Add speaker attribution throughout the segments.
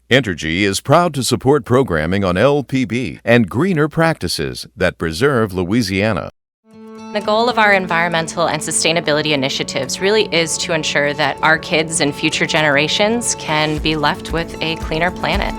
Speaker 1: Entergy is proud to support programming on LPB and greener practices that preserve Louisiana.
Speaker 2: The goal of our environmental and sustainability initiatives really is to ensure that our kids and future generations can be left with a cleaner planet.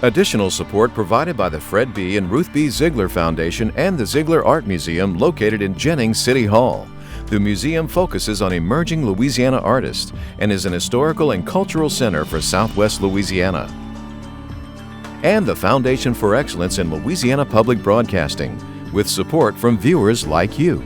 Speaker 1: Additional support provided by the Fred B. and Ruth B. Ziegler Foundation and the Ziegler Art Museum located in Jennings City Hall. The museum focuses on emerging Louisiana artists and is an historical and cultural center for Southwest Louisiana. And the Foundation for Excellence in Louisiana Public Broadcasting, with support from viewers like you.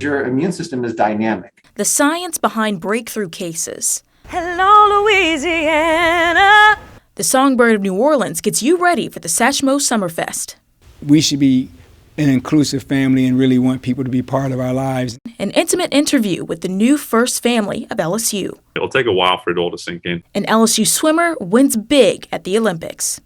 Speaker 3: Your immune system is dynamic.
Speaker 4: The science behind breakthrough cases.
Speaker 5: Hello, Louisiana.
Speaker 4: The Songbird of New Orleans gets you ready for the Satchmo Summer Fest.
Speaker 6: We should be an inclusive family and really want people to be part of our lives.
Speaker 4: An intimate interview with the new first family of LSU.
Speaker 7: It'll take a while for it all to sink in.
Speaker 4: An LSU swimmer wins big at the Olympics.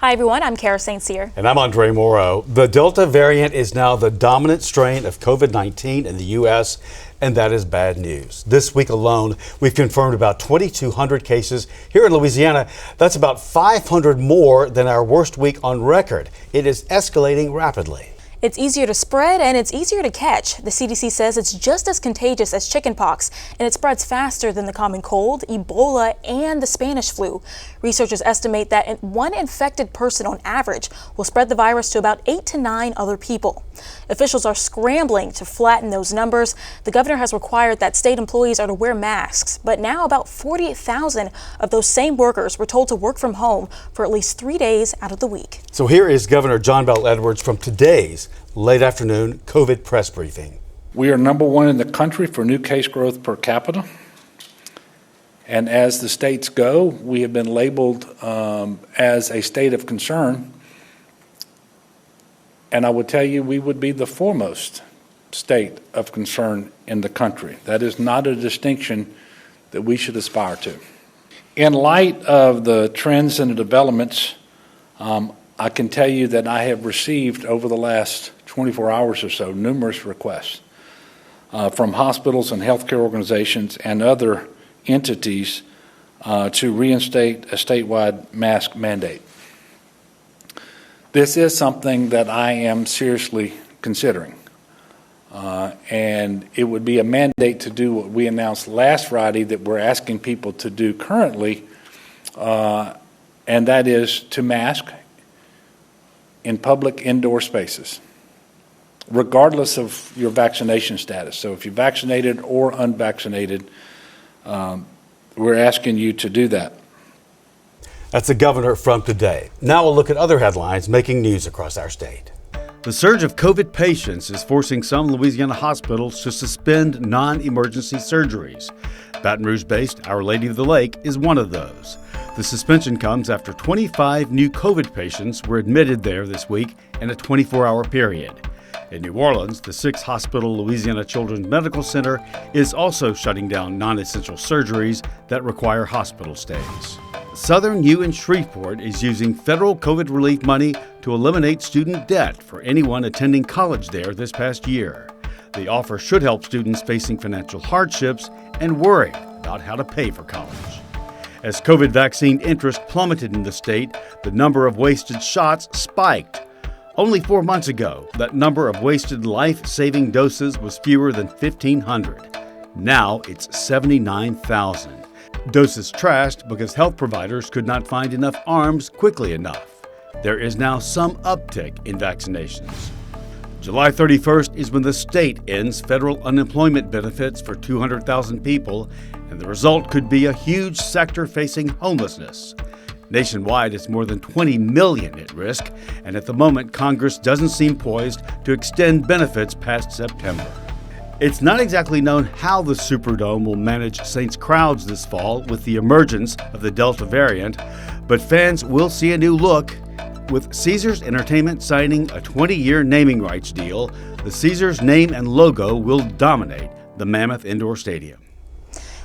Speaker 5: Hi, everyone. I'm Kara St. Cyr.
Speaker 8: And I'm Andre Moreau. The Delta variant is now the dominant strain of COVID-19 in the U.S., and that is bad news. This week alone, we've confirmed about 2,200 cases here in Louisiana. That's about 500 more than our worst week on record. It is escalating rapidly.
Speaker 5: It's easier to spread and it's easier to catch. The CDC says it's just as contagious as chickenpox, and it spreads faster than the common cold, Ebola, and the Spanish flu. Researchers estimate that one infected person on average will spread the virus to about 8 to 9 other people. Officials are scrambling to flatten those numbers. The governor has required that state employees are to wear masks, but now about 48,000 of those same workers were told to work from home for at least 3 days out of the week.
Speaker 8: So here is Governor John Bel Edwards from today's late afternoon COVID press briefing.
Speaker 9: We are number one in the country for new case growth per capita. And as the states go, we have been labeled as a state of concern. And I would tell you, we would be the foremost state of concern in the country. That is not a distinction that we should aspire to. In light of the trends and the developments, I can tell you that I have received over the last 24 hours or so numerous requests from hospitals and healthcare organizations and other entities to reinstate a statewide mask mandate. This is something that I am seriously considering. And it would be a mandate to do what we announced last Friday that we're asking people to do currently, and that is to mask in public indoor spaces, regardless of your vaccination status. So if you're vaccinated or unvaccinated, we're asking you to do that.
Speaker 8: That's the governor from today. Now we'll look at other headlines making news across our state.
Speaker 10: The surge of COVID patients is forcing some Louisiana hospitals to suspend non-emergency surgeries. Baton Rouge-based Our Lady of the Lake is one of those. The suspension comes after 25 new COVID patients were admitted there this week in a 24-hour period. In New Orleans, the 6-hospital Louisiana Children's Medical Center is also shutting down non-essential surgeries that require hospital stays. Southern U in Shreveport is using federal COVID relief money to eliminate student debt for anyone attending college there this past year. The offer should help students facing financial hardships and worry about how to pay for college. As COVID vaccine interest plummeted in the state, the number of wasted shots spiked. Only 4 months ago, that number of wasted life-saving doses was fewer than 1,500. Now it's 79,000. Doses trashed because health providers could not find enough arms quickly enough. There is now some uptick in vaccinations. July 31st is when the state ends federal unemployment benefits for 200,000 people, and the result could be a huge sector facing homelessness. Nationwide, it's more than 20 million at risk, and at the moment, Congress doesn't seem poised to extend benefits past September. It's not exactly known how the Superdome will manage Saints crowds this fall with the emergence of the Delta variant, but fans will see a new look With Caesars Entertainment signing a 20-year naming rights deal, the Caesars name and logo will dominate the Mammoth Indoor Stadium.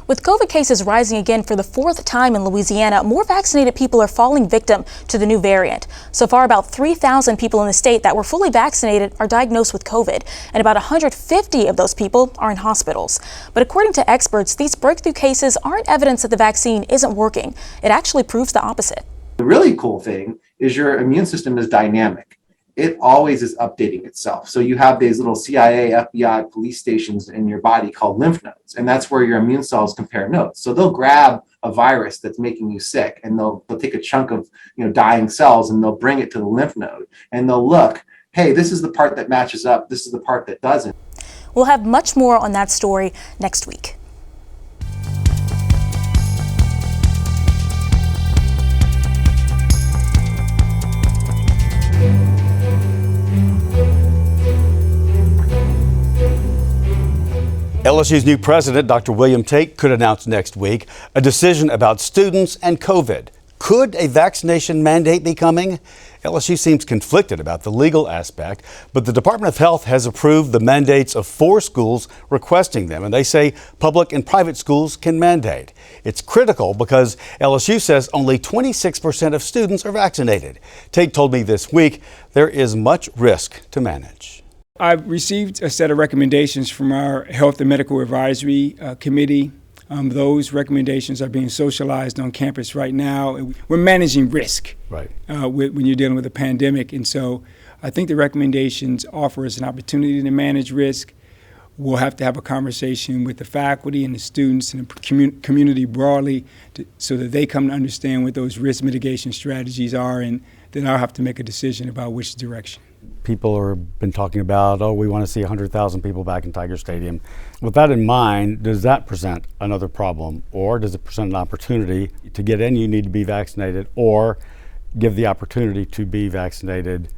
Speaker 5: With COVID cases rising again for the fourth time in Louisiana, more vaccinated people are falling victim to the new variant. So far, about 3,000 people in the state that were fully vaccinated are diagnosed with COVID, and about 150 of those people are in hospitals. But according to experts, these breakthrough cases aren't evidence that the vaccine isn't working. It actually proves the opposite.
Speaker 3: The really cool thing is your immune system is dynamic. It always is updating itself. So you have these little CIA, FBI, police stations in your body called lymph nodes, and that's where your immune cells compare notes. So they'll grab a virus that's making you sick, and they'll take a chunk of dying cells, and they'll bring it to the lymph node, and they'll look, hey, this is the part that matches up, this is the part that doesn't.
Speaker 5: We'll have much more on that story next week.
Speaker 8: LSU's new president, Dr. William Tate, could announce next week a decision about students and COVID. Could a vaccination mandate be coming? LSU seems conflicted about the legal aspect, but the Department of Health has approved the mandates of 4 schools requesting them, and they say public and private schools can mandate. It's critical because LSU says only 26% of students are vaccinated. Tate told me this week there is much risk to manage.
Speaker 6: I've received a set of recommendations from our Health and Medical Advisory Committee. Those recommendations are being socialized on campus right now. We're managing risk when you're dealing with a pandemic. And so I think the recommendations offer us an opportunity to manage risk. We'll have to have a conversation with the faculty and the students and the community broadly so that they come to understand what those risk mitigation strategies are, and then I'll have to make a decision about which direction.
Speaker 8: People have been talking about, we want to see 100,000 people back in Tiger Stadium. With that in mind, does that present another problem, or does it present an opportunity to get in? You need to be vaccinated, or give the opportunity to be vaccinated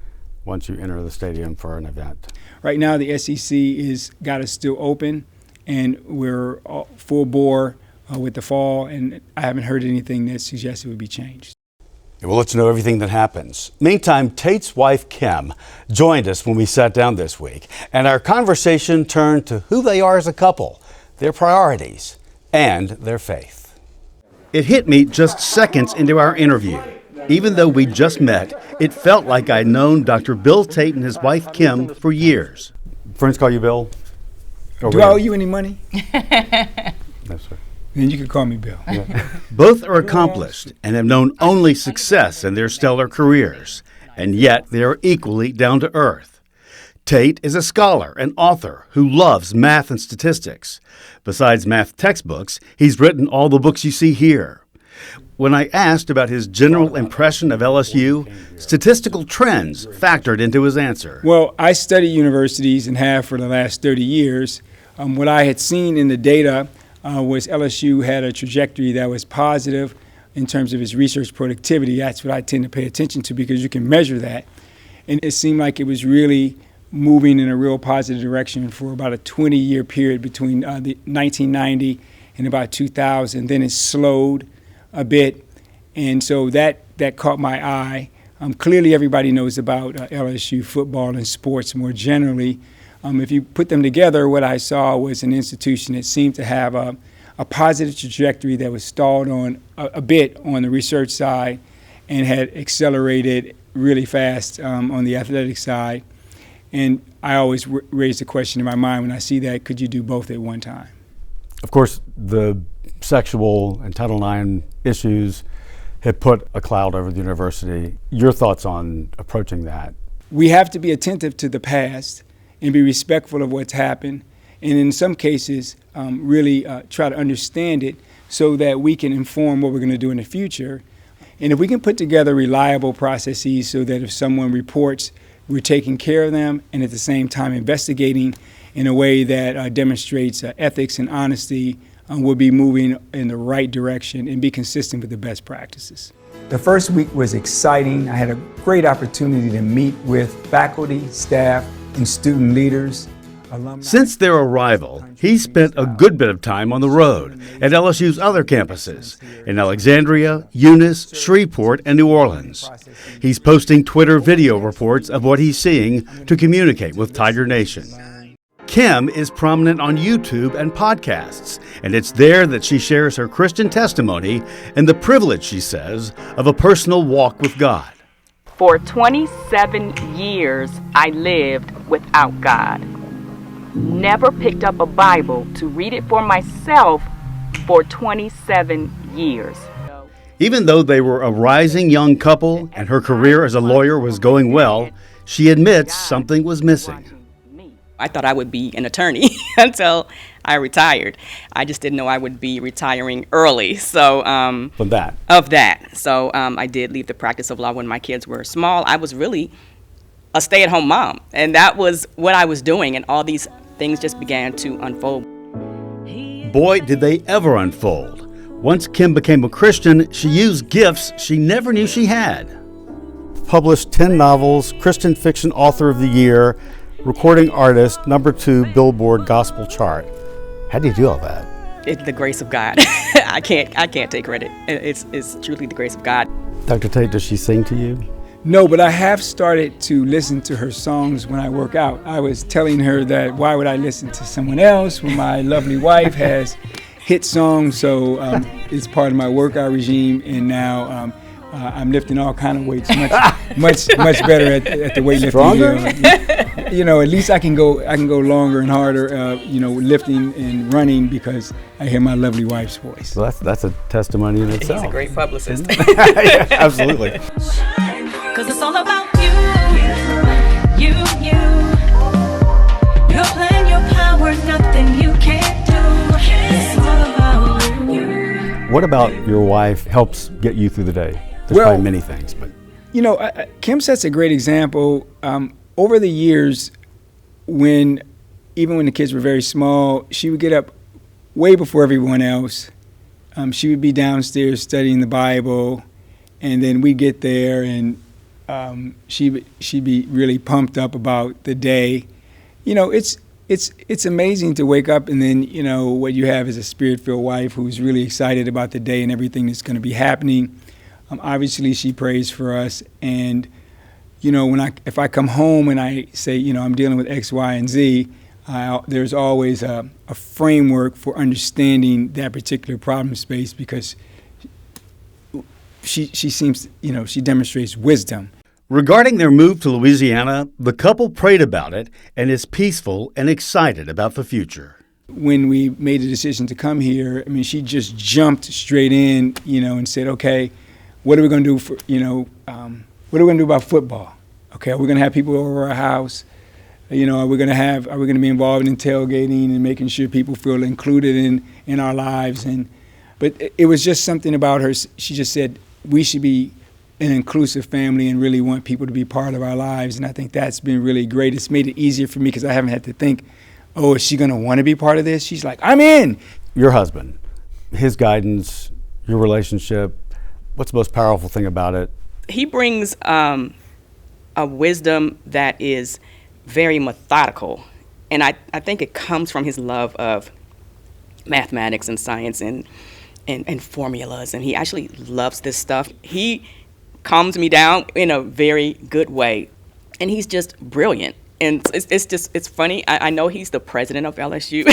Speaker 8: once you enter the stadium for an event?
Speaker 6: Right now, the SEC is got us still open, and we're full bore with the fall, and I haven't heard anything that suggests it would be changed.
Speaker 8: We'll let you know everything that happens. Meantime, Tate's wife, Kim, joined us when we sat down this week, and our conversation turned to who they are as a couple, their priorities, and their faith.
Speaker 10: It hit me just seconds into our interview. Even though we just met, it felt like I'd known Dr. Bill Tate and his wife, Kim, for years.
Speaker 8: Friends call you Bill?
Speaker 6: Do I owe you any money?
Speaker 8: No, sir.
Speaker 6: Then you can call me Bill.
Speaker 10: Both are accomplished and have known only success in their stellar careers, and yet they are equally down to earth. Tate is a scholar and author who loves math and statistics. Besides math textbooks, he's written all the books you see here. When I asked about his general impression of LSU, statistical trends factored into his answer.
Speaker 6: Well, I studied universities and have for the last 30 years. What I had seen in the data was LSU had a trajectory that was positive in terms of its research productivity. That's what I tend to pay attention to because you can measure that. And it seemed like it was really moving in a real positive direction for about a 20-year period between the 1990 and about 2000. Then it slowed a bit, and so that caught my eye. Clearly everybody knows about LSU football and sports more generally. If you put them together, what I saw was an institution that seemed to have a positive trajectory that was stalled on a bit on the research side and had accelerated really fast on the athletic side. And I always raise the question in my mind when I see that, could you do both at one time?
Speaker 8: Of course, the sexual and Title IX issues have put a cloud over the university. Your thoughts on approaching that?
Speaker 6: We have to be attentive to the past and be respectful of what's happened, and in some cases really try to understand it so that we can inform what we're going to do in the future. And if we can put together reliable processes so that if someone reports, we're taking care of them and at the same time investigating in a way that demonstrates ethics and honesty, we'll be moving in the right direction and be consistent with the best practices.
Speaker 11: The first week was exciting. I had a great opportunity to meet with faculty, staff, and student leaders.
Speaker 10: Since their arrival, he's spent a good bit of time on the road at LSU's other campuses in Alexandria, Eunice, Shreveport, and New Orleans. He's posting Twitter video reports of what he's seeing to communicate with Tiger Nation. Kim is prominent on YouTube and podcasts, and it's there that she shares her Christian testimony and the privilege, she says, of a personal walk with God.
Speaker 12: For 27 years, I lived without God. Never picked up a Bible to read it for myself for 27 years.
Speaker 10: Even though they were a rising young couple and her career as a lawyer was going well, she admits something was missing.
Speaker 13: I thought I would be an attorney until I retired. I just didn't know I would be retiring early. So
Speaker 10: From that?
Speaker 13: Of that. So I did leave the practice of law when my kids were small. I was really a stay-at-home mom, and that was what I was doing, and all these things just began to unfold.
Speaker 10: Boy, did they ever unfold. Once Kim became a Christian, she used gifts she never knew she had. Published 10 novels, Christian fiction author of the year, recording artist, #2 Billboard Gospel Chart. How do you do all that?
Speaker 13: It's the grace of God. I can't take credit. It's truly the grace of God.
Speaker 10: Dr. Tate, does she sing to you?
Speaker 6: No, but I have started to listen to her songs when I work out. I was telling her that why would I listen to someone else when my lovely wife has hit songs, so it's part of my workout regime, and now I'm lifting all kind of weights, much better at the weightlifting.
Speaker 10: Stronger?
Speaker 6: At least I can go longer and harder, lifting and running because I hear my lovely wife's voice.
Speaker 10: Well, that's a testimony in itself.
Speaker 13: He's a great publicist.
Speaker 10: Yeah, absolutely.
Speaker 14: Cause it's all about you. Your plan, your power, nothing you can't do. It's all about you.
Speaker 10: What about your wife helps get you through the day? There's probably many things, but
Speaker 6: Kim sets a great example. Over the years, even when the kids were very small, she would get up way before everyone else. She would be downstairs studying the Bible, and then we'd get there, and she'd be really pumped up about the day. It's amazing to wake up and then what you have is a spirit-filled wife who's really excited about the day and everything that's going to be happening. Obviously, she prays for us, and if I come home and I say I'm dealing with X, Y, and Z, there's always a framework for understanding that particular problem space because she seems she demonstrates wisdom.
Speaker 10: Regarding their move to Louisiana, the couple prayed about it and is peaceful and excited about the future.
Speaker 6: When we made the decision to come here, she just jumped straight in, and said, okay, what are we going to do for, what are we going to do about football? Okay, are we going to have people over our house? Are we going to be involved in tailgating and making sure people feel included in our lives? But it was just something about her. She just said, we should be an inclusive family and really want people to be part of our lives. And I think that's been really great. It's made it easier for me because I haven't had to think, oh, is she going to want to be part of this? She's like, I'm in.
Speaker 10: Your husband, his guidance, your relationship, what's the most powerful thing about it?
Speaker 13: He brings a wisdom that is very methodical. And I think it comes from his love of mathematics and science and formulas. And he actually loves this stuff. He calms me down in a very good way. And he's just brilliant. And it's funny. I know he's the president of LSU,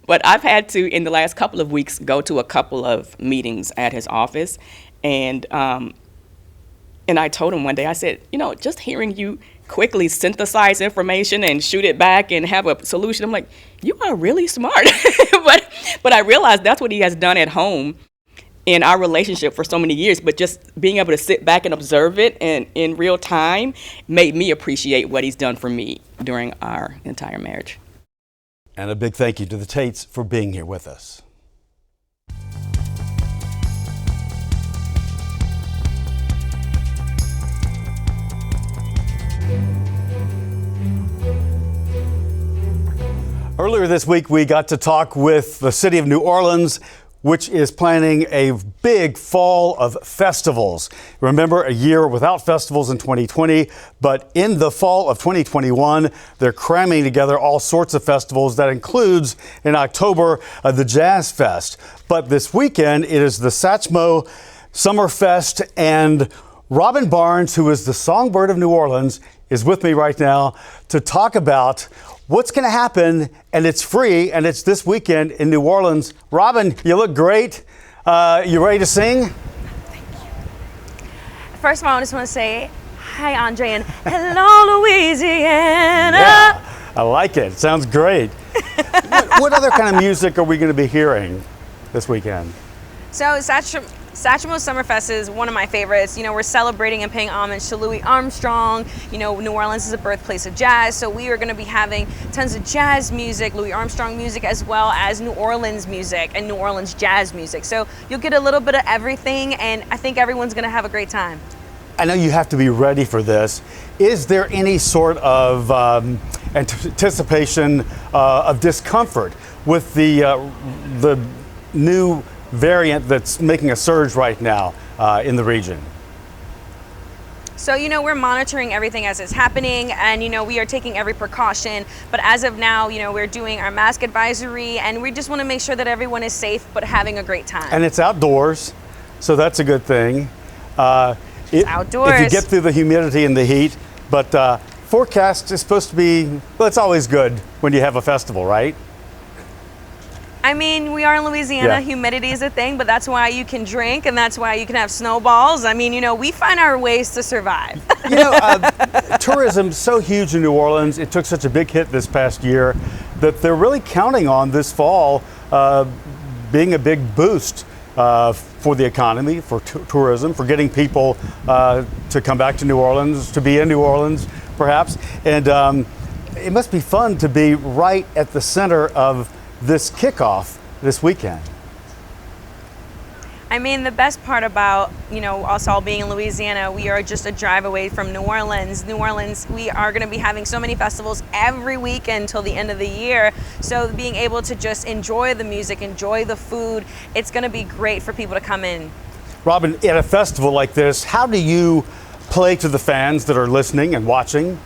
Speaker 13: but I've had to, in the last couple of weeks, go to a couple of meetings at his office. And I told him one day, I said, just hearing you quickly synthesize information and shoot it back and have a solution, I'm like, you are really smart. But I realized that's what he has done at home in our relationship for so many years. But just being able to sit back and observe it and in real time made me appreciate what he's done for me during our entire marriage.
Speaker 8: And a big thank you to the Tates for being here with us. Earlier this week, we got to talk with the city of New Orleans. which is planning a big fall of festivals. Remember, a year without festivals in 2020, but in the fall of 2021, they're cramming together all sorts of festivals. That includes in October the Jazz Fest. But this weekend, it is the Satchmo Summer Fest, and Robin Barnes, who is the songbird of New Orleans, is with me right now to talk about what's going to happen, and it's free, and it's this weekend in New Orleans. Robin, you look great. You ready to sing?
Speaker 15: Thank you. First of all, I just want to say hi, Andre, and hello, Louisiana.
Speaker 8: Yeah, I like it. Sounds great. What other kind of music are we going to be hearing this weekend?
Speaker 15: So, Satchmo Summer Fest is one of my favorites. You know, we're celebrating and paying homage to Louis Armstrong. You know, New Orleans is a birthplace of jazz, so we are going to be having tons of jazz music, Louis Armstrong music, as well as New Orleans music and New Orleans jazz music. So you'll get a little bit of everything, and I think everyone's going to have a great time.
Speaker 8: I know you have to be ready for this. Is there any sort of anticipation of discomfort with the new variant that's making a surge right now in the region?
Speaker 15: So, you know, we're monitoring everything as it's happening, and, you know, we are taking every precaution. But as of now, you know, we're doing our mask advisory, and we just want to make sure that everyone is safe but having a great time.
Speaker 8: And it's outdoors, so that's a good thing.
Speaker 15: It's outdoors.
Speaker 8: If you get through the humidity and the heat, but forecast is supposed to be, well, it's always good when you have a festival, right?
Speaker 15: I mean, we are in Louisiana,
Speaker 8: Yeah.
Speaker 15: Humidity is a thing, but that's why you can drink and that's why you can have snowballs. I mean, you know, we find our ways to survive.
Speaker 8: You know, tourism's so huge in New Orleans. It took such a big hit this past year that they're really counting on this fall being a big boost for the economy, for tourism, for getting people to come back to New Orleans, to be in New Orleans, perhaps. And it must be fun to be right at the center of this kickoff this weekend.
Speaker 15: I mean, the best part about, you know, us all being in Louisiana, we are just a drive away from New Orleans. New Orleans, we are going to be having so many festivals every weekend till the end of the year. So being able to just enjoy the music, enjoy the food, it's going to be great for people to come in.
Speaker 8: Robin, at a festival like this, how do you play to the fans that are listening and watching?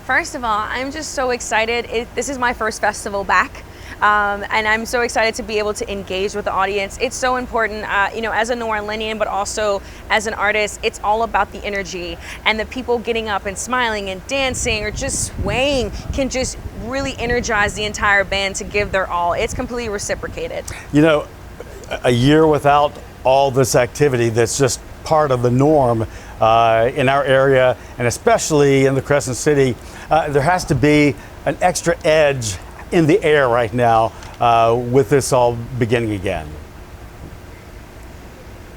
Speaker 15: First of all, I'm just so excited. This is my first festival back. And I'm so excited to be able to engage with the audience. It's so important, you know, as a New Orleanian, but also as an artist, it's all about the energy, and the people getting up and smiling and dancing or just swaying can just really energize the entire band to give their all. It's completely reciprocated.
Speaker 8: You know, a year without all this activity that's just part of the norm in our area, and especially in the Crescent City, there has to be an extra edge in the air right now with this all beginning again.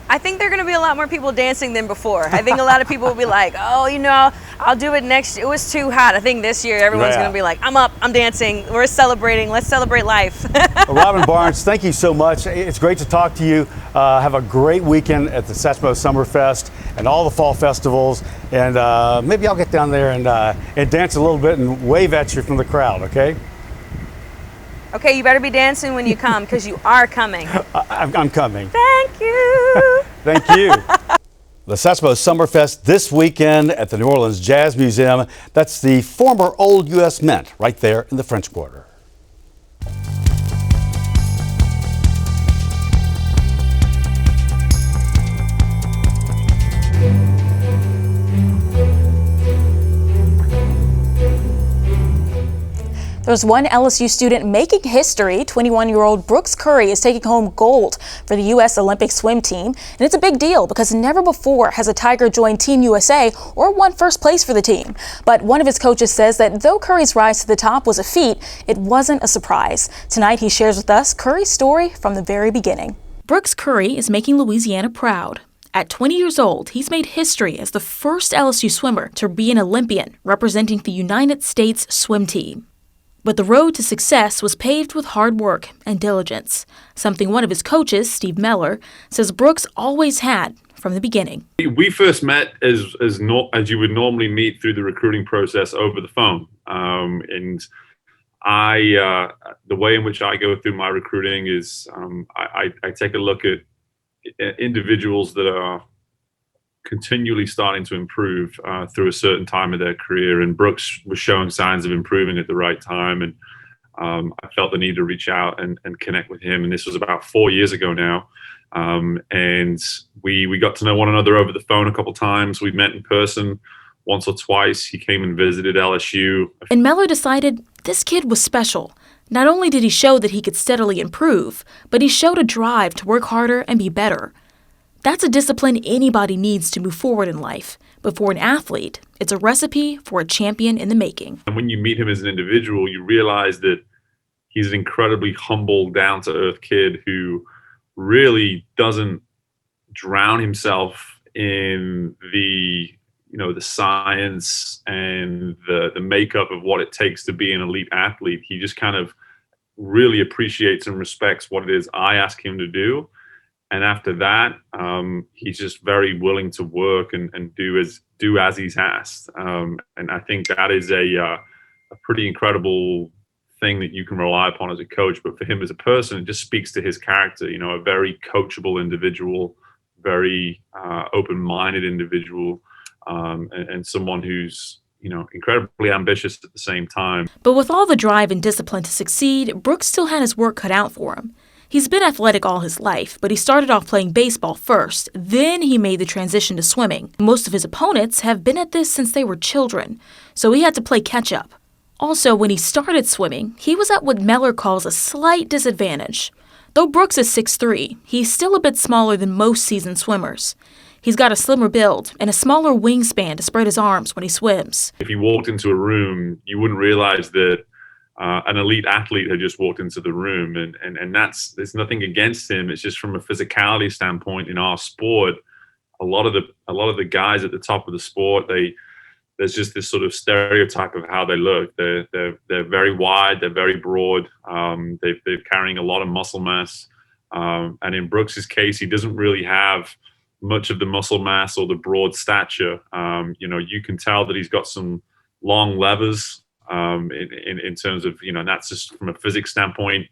Speaker 15: I think there are going to be a lot more people dancing than before. I think a lot of people will be like, oh, you know, I'll do it next year. It was too hot. I think this year everyone's going to be like, I'm up, I'm dancing, we're celebrating, let's celebrate life.
Speaker 8: Well, Robin Barnes, thank you so much. It's great to talk to you. Have a great weekend at the Satchmo Summer Fest and all the fall festivals. And maybe I'll get down there and dance a little bit and wave at you from the crowd, okay?
Speaker 15: Okay, you better be dancing when you come, because you are coming.
Speaker 8: I'm coming.
Speaker 15: Thank you.
Speaker 8: Thank you. The Satchmo Summer Fest this weekend at the New Orleans Jazz Museum. That's the former Old U.S. Mint right there in the French Quarter.
Speaker 5: There's one LSU student making history. 21-year-old Brooks Curry is taking home gold for the U.S. Olympic swim team. And it's a big deal because never before has a Tiger joined Team USA or won first place for the team. But one of his coaches says that though Curry's rise to the top was a feat, it wasn't a surprise. Tonight he shares with us Curry's story from the very beginning. Brooks Curry is making Louisiana proud. At 20 years old, he's made history as the first LSU swimmer to be an Olympian representing the United States swim team. But the road to success was paved with hard work and diligence, something one of his coaches, Steve Meller, says Brooks always had from the beginning.
Speaker 7: We first met as you would normally meet through the recruiting process over the phone. And the way in which I go through my recruiting is I take a look at individuals that are continually starting to improve through a certain time of their career. And Brooks was showing signs of improving at the right time. And I felt the need to reach out and connect with him. And this was about 4 years ago now. And we got to know one another over the phone a couple times. We met in person once or twice. He came and visited LSU.
Speaker 4: And Mellor decided this kid was special. Not only did he show that he could steadily improve, but he showed a drive to work harder and be better. That's a discipline anybody needs to move forward in life. But for an athlete, it's a recipe for a champion in the making.
Speaker 7: And when you meet him as an individual, you realize that he's an incredibly humble, down-to-earth kid who really doesn't drown himself in the science and the makeup of what it takes to be an elite athlete. He just kind of really appreciates and respects what it is I ask him to do. And after that, he's just very willing to work and do as he's asked. And I think that is a pretty incredible thing that you can rely upon as a coach. But for him as a person, it just speaks to his character. You know, a very coachable individual, very open-minded individual, and someone who's incredibly ambitious at the same time.
Speaker 4: But with all the drive and discipline to succeed, Brooks still had his work cut out for him. He's been athletic all his life, but he started off playing baseball first. Then he made the transition to swimming. Most of his opponents have been at this since they were children, so he had to play catch-up. Also, when he started swimming, he was at what Mellor calls a slight disadvantage. Though Brooks is 6'3", he's still a bit smaller than most seasoned swimmers. He's got a slimmer build and a smaller wingspan to spread his arms when he swims.
Speaker 7: If you walked into a room, you wouldn't realize that an elite athlete had just walked into the room, and there's nothing against him. It's just from a physicality standpoint in our sport, a lot of the guys at the top of the sport, there's just this sort of stereotype of how they look. They're very wide, they're very broad, they're carrying a lot of muscle mass, and in Brooks's case, he doesn't really have much of the muscle mass or the broad stature. You can tell that he's got some long levers. In terms of, and that's just from a physics standpoint,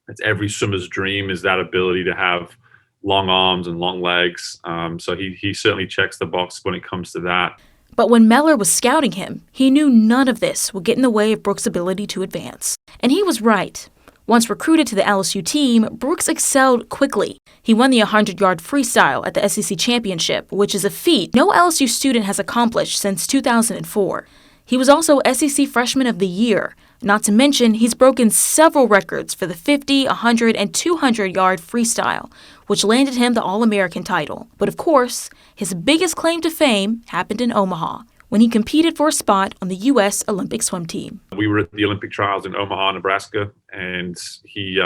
Speaker 7: it's every swimmer's dream is that ability to have long arms and long legs. So he certainly checks the box when it comes to that.
Speaker 4: But when Mellor was scouting him, he knew none of this would get in the way of Brooks' ability to advance. And he was right. Once recruited to the LSU team, Brooks excelled quickly. He won the 100-yard freestyle at the SEC Championship, which is a feat no LSU student has accomplished since 2004. He was also SEC Freshman of the Year. Not to mention, he's broken several records for the 50, 100, and 200-yard freestyle, which landed him the All-American title. But of course, his biggest claim to fame happened in Omaha, when he competed for a spot on the U.S. Olympic swim team.
Speaker 7: We were at the Olympic trials in Omaha, Nebraska, and he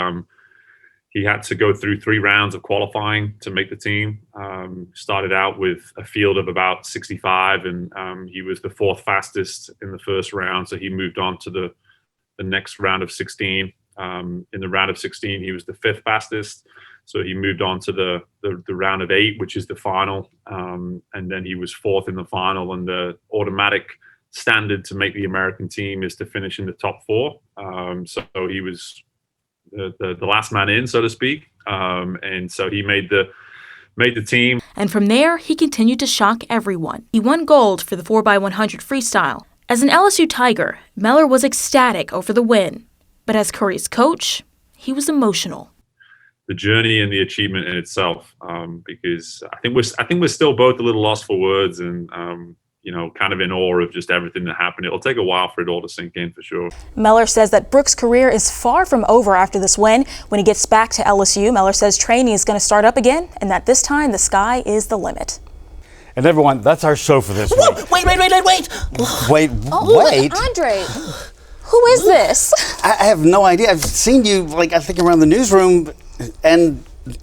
Speaker 7: had to go through 3 rounds of qualifying to make the team. Started out with a field of about 65, and he was the 4th fastest in the first round, so he moved on to the next round of 16. In the round of 16, he was the 5th fastest, so he moved on to the round of 8, which is the final, and then he was 4th in the final, and the automatic standard to make the American team is to finish in the top 4. So he was the last man in, so to speak, and so he made the team.
Speaker 4: And from there, he continued to shock everyone. He won gold for the 4x100 freestyle. As an LSU Tiger, Mellor was ecstatic over the win, but as Curry's coach, he was emotional.
Speaker 7: The journey and the achievement in itself, because I think we're still both a little lost for words, and kind of in awe of just everything that happened. It'll take a while for it all to sink in, for sure.
Speaker 5: Mellor says that Brooks' career is far from over after this win. When he gets back to LSU, Mellor says training is going to start up again, and that this time the sky is the limit.
Speaker 8: And everyone, that's our show for this week.
Speaker 16: Wait.
Speaker 8: Wait,
Speaker 5: Andre, who is this?
Speaker 8: I have no idea. I've seen you, I think around the newsroom, and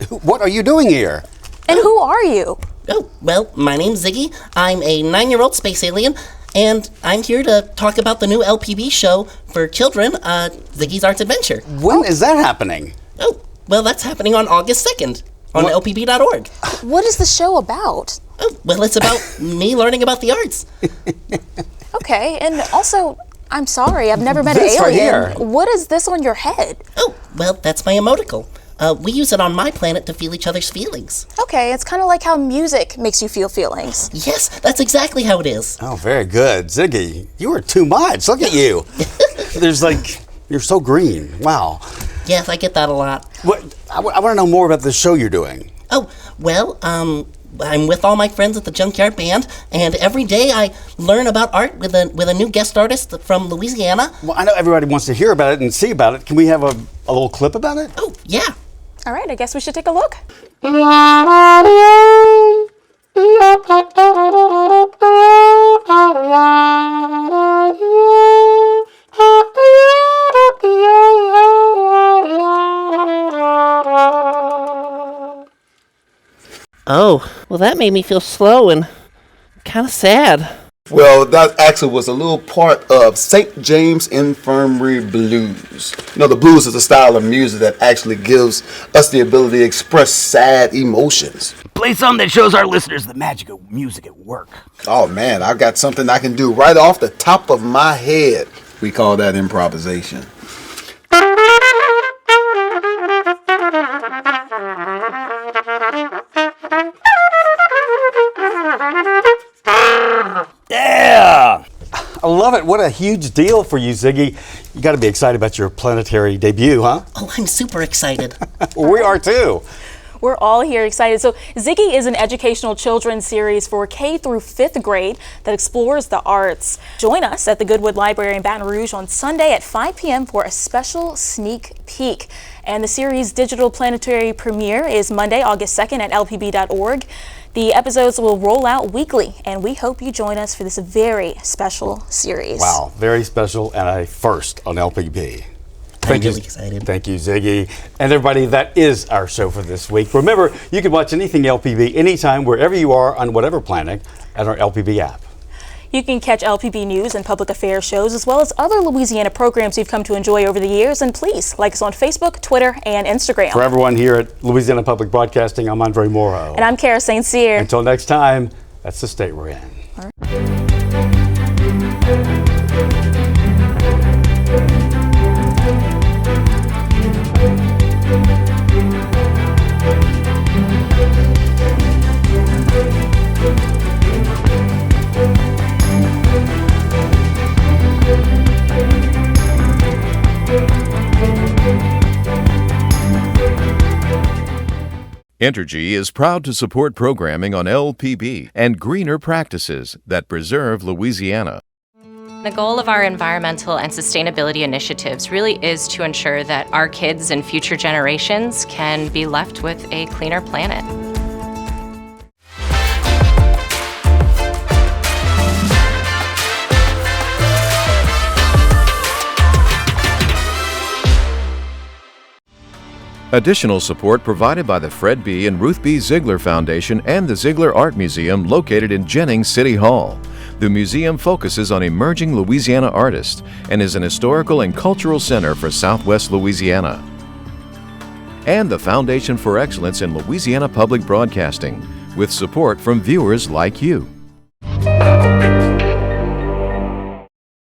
Speaker 8: what are you doing here?
Speaker 5: And who are you?
Speaker 16: Oh, well, my name's Ziggy. I'm a 9-year-old space alien, and I'm here to talk about the new LPB show for children, Ziggy's Arts Adventure.
Speaker 8: When is that happening?
Speaker 16: Oh, well, that's happening on August 2nd on lpb.org.
Speaker 5: What is the show about?
Speaker 16: Oh, well, it's about me learning about the arts.
Speaker 5: Okay, and also, I'm sorry, I've never met an
Speaker 8: This
Speaker 5: alien.
Speaker 8: right here.
Speaker 5: What is this on your head?
Speaker 16: Oh, well, that's my emotical. We use it on my planet to feel each other's feelings.
Speaker 5: Okay, it's kind of like how music makes you feel feelings.
Speaker 16: Yes, that's exactly how it is.
Speaker 8: Oh, very good. Ziggy, you are too much. Look at you. You're so green. Wow.
Speaker 16: Yes, I get that a lot.
Speaker 8: I want to know more about the show you're doing.
Speaker 16: Oh, well, I'm with all my friends at the Junkyard Band, and every day I learn about art with a new guest artist from Louisiana.
Speaker 8: Well, I know everybody wants to hear about it and see about it. Can we have a little clip about it?
Speaker 16: Oh, yeah.
Speaker 5: All right, I guess we should take a look.
Speaker 16: Oh, well, that made me feel slow and kind of sad.
Speaker 17: Well, that actually was a little part of St. James Infirmary Blues. You know, the blues is a style of music that actually gives us the ability to express sad emotions.
Speaker 18: Play something that shows our listeners the magic of music at work.
Speaker 17: Oh man, I've got something I can do right off the top of my head. We call that improvisation.
Speaker 8: Yeah! I love it. What a huge deal for you, Ziggy. You got to be excited about your planetary debut, huh?
Speaker 16: Oh, I'm super excited.
Speaker 8: Well, we are too.
Speaker 5: We're all here excited. So Ziggy is an educational children's series for K through 5th grade that explores the arts. Join us at the Goodwood Library in Baton Rouge on Sunday at 5 p.m. for a special sneak peek. And the series' digital planetary premiere is Monday, August 2nd at lpb.org. The episodes will roll out weekly, and we hope you join us for this very special series.
Speaker 8: Wow, very special and a first on LPB.
Speaker 16: I'm really excited.
Speaker 8: Thank you, Ziggy. And everybody, that is our show for this week. Remember, you can watch anything LPB anytime, wherever you are on whatever planet, at our LPB app.
Speaker 5: You can catch LPB news and public affairs shows, as well as other Louisiana programs you've come to enjoy over the years. And please like us on Facebook, Twitter, and Instagram.
Speaker 8: For everyone here at Louisiana Public Broadcasting, I'm Andre Moreau.
Speaker 5: And I'm Kara St. Cyr.
Speaker 8: Until next time, that's the state we're in.
Speaker 1: Entergy is proud to support programming on LPB and greener practices that preserve Louisiana.
Speaker 2: The goal of our environmental and sustainability initiatives really is to ensure that our kids and future generations can be left with a cleaner planet.
Speaker 1: Additional support provided by the Fred B. and Ruth B. Ziegler Foundation and the Ziegler Art Museum located in Jennings City Hall. The museum focuses on emerging Louisiana artists and is an historical and cultural center for Southwest Louisiana. And the Foundation for Excellence in Louisiana Public Broadcasting, with support from viewers like you.